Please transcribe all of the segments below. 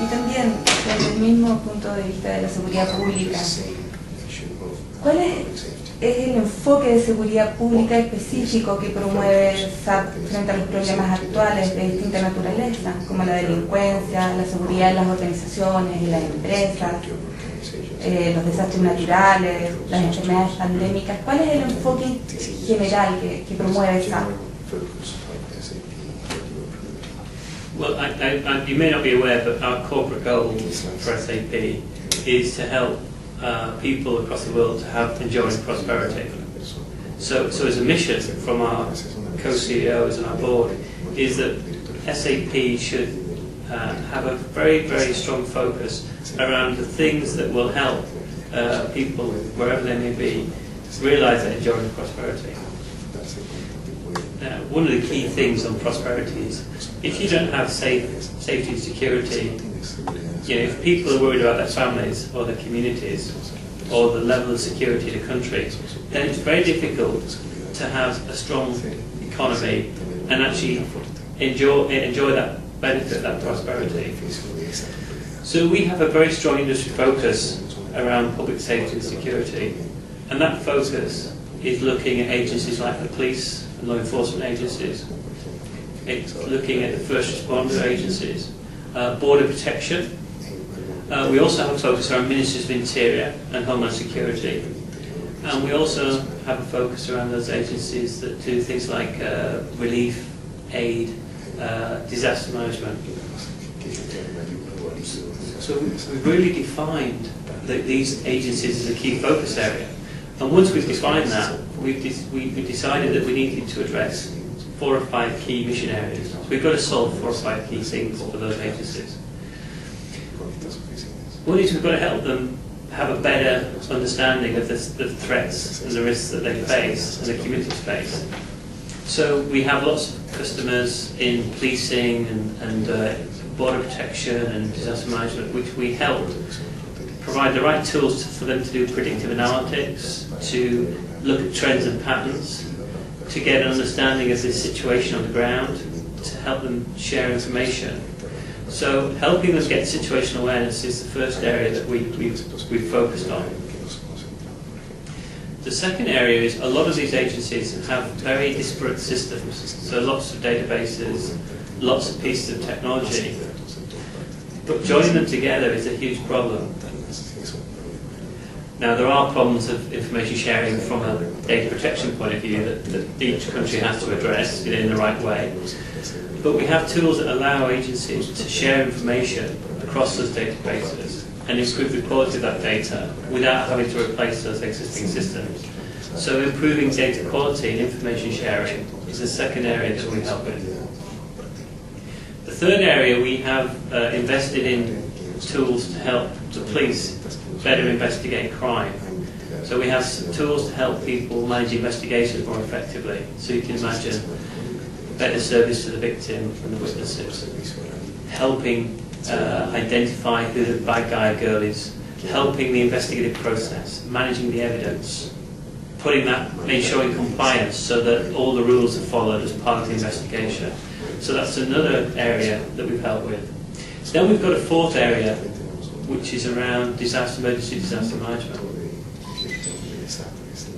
Y también, desde el mismo punto de vista de la seguridad pública, ¿cuál es el enfoque de seguridad pública específico que promueve SAP frente a los problemas actuales de distinta naturaleza, como la delincuencia, la seguridad en las organizaciones, en las empresas, los desastres naturales, las enfermedades pandémicas? ¿Cuál es el enfoque general que promueve SAP? Well, you may not be aware, but our corporate goal for SAP is to help people across the world to have enduring prosperity. So as a mission from our co-CEOs and our board is that SAP should have a very, very strong focus around the things that will help people, wherever they may be, realize that enduring prosperity. One of the key things on prosperity is if you don't have safety and security, if people are worried about their families or their communities or the level of security in a country, then it's very difficult to have a strong economy and actually enjoy that benefit, that prosperity. So we have a very strong industry focus around public safety and security, and that focus is looking at agencies like the police and law enforcement agencies. It's looking at the first responder agencies, border protection. We also have a focus around Ministries of Interior and Homeland Security. And we also have a focus around those agencies that do things like relief, aid, disaster management. So we've really defined these agencies as a key focus area. And once we've defined that, we've decided that we needed to address 4 or 5 key mission areas. So we've got to solve 4 or 5 key things for those agencies. One is we've got to help them have a better understanding of the threats and the risks that they face and the communities face. So we have lots of customers in policing and border protection and disaster management, which we help provide the right tools for them to do predictive analytics, to look at trends and patterns, to get an understanding of the situation on the ground, to help them share information. So helping them get situational awareness is the first area that we've focused on. The second area is a lot of these agencies have very disparate systems, so lots of databases, lots of pieces of technology, but joining them together is a huge problem. Now there are problems of information sharing from a data protection point of view that each country has to address in the right way. But we have tools that allow agencies to share information across those databases and improve the quality of that data without having to replace those existing systems. So improving data quality and information sharing is the second area that we help with. The third area, we have invested in tools to help the police better investigate crime. So we have some tools to help people manage investigations more effectively. So you can imagine better service to the victim and the witnesses, helping identify who the bad guy or girl is, helping the investigative process, managing the evidence, ensuring compliance so that all the rules are followed as part of the investigation. So that's another area that we've helped with. Then we've got a fourth area, which is around emergency disaster management.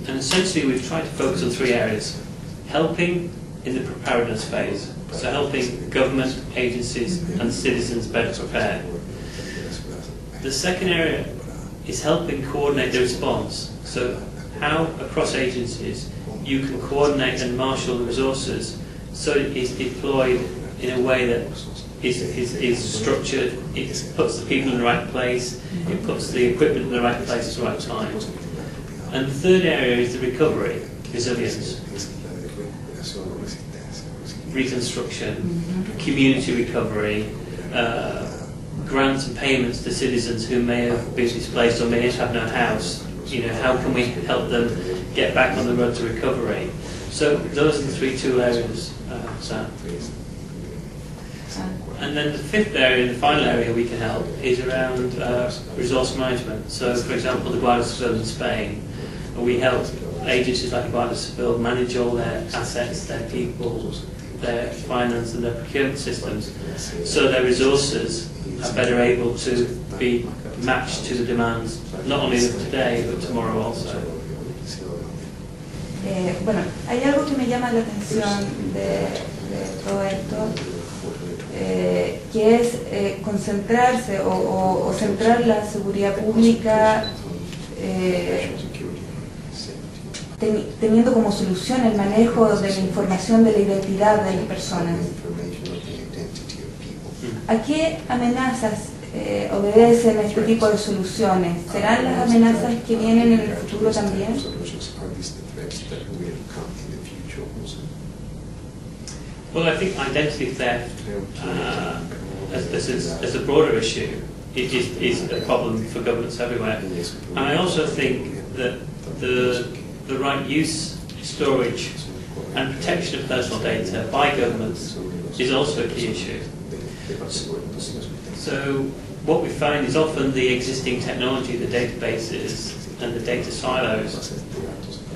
And essentially we've tried to focus on 3 areas. Helping in the preparedness phase, so helping government, agencies and citizens better prepare. The second area is helping coordinate the response, so how across agencies you can coordinate and marshal the resources so it is deployed in a way that is structured, it puts the people in the right place, it puts the equipment in the right place at the right time. And the third area is the recovery, resilience, reconstruction, community recovery, grants and payments to citizens who may have been displaced or may have no house. How can we help them get back on the road to recovery? So those are the 3 tool areas, Sam. And then the fifth area, the final area we can help, is around resource management. So, for example, the Guardia Civil in Spain, we help agencies like the Guardia Civil manage all their assets, their people, their finance and their procurement systems, so their resources are better able to be matched to the demands, not only of today, but tomorrow also. Bueno, hay algo que me llama la atención de todo esto, que es concentrarse o centrar la seguridad pública teniendo como solución el manejo de la información de la identidad de las personas. ¿A qué amenazas obedecen este tipo de soluciones? ¿Serán las amenazas que vienen en el futuro también? Well, I think identity theft, as a broader issue, is a problem for governments everywhere. And I also think that the right use, storage and protection of personal data by governments is also a key issue. So what we find is often the existing technology, the databases and the data silos,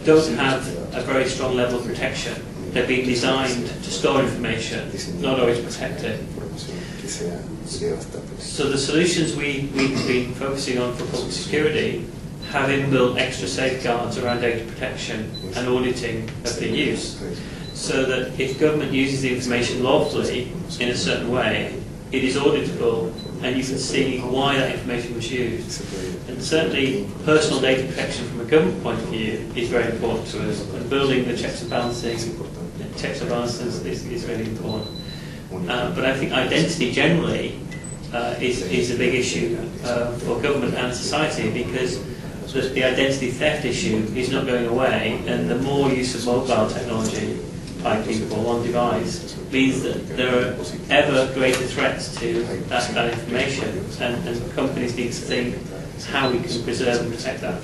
don't have a very strong level of protection. They're being designed to store information, not always protect it. So the solutions we've been focusing on for public security have inbuilt extra safeguards around data protection and auditing of the use, so that if government uses the information lawfully in a certain way, it is auditable and you can see why that information was used. And certainly personal data protection from a government point of view is very important to us, and building the checks and balances is really important. But I think identity generally is a big issue for government and society, because the identity theft issue is not going away, and the more use of mobile technology by people on device means that there are ever greater threats to that information, and companies need to think how we can preserve and protect that.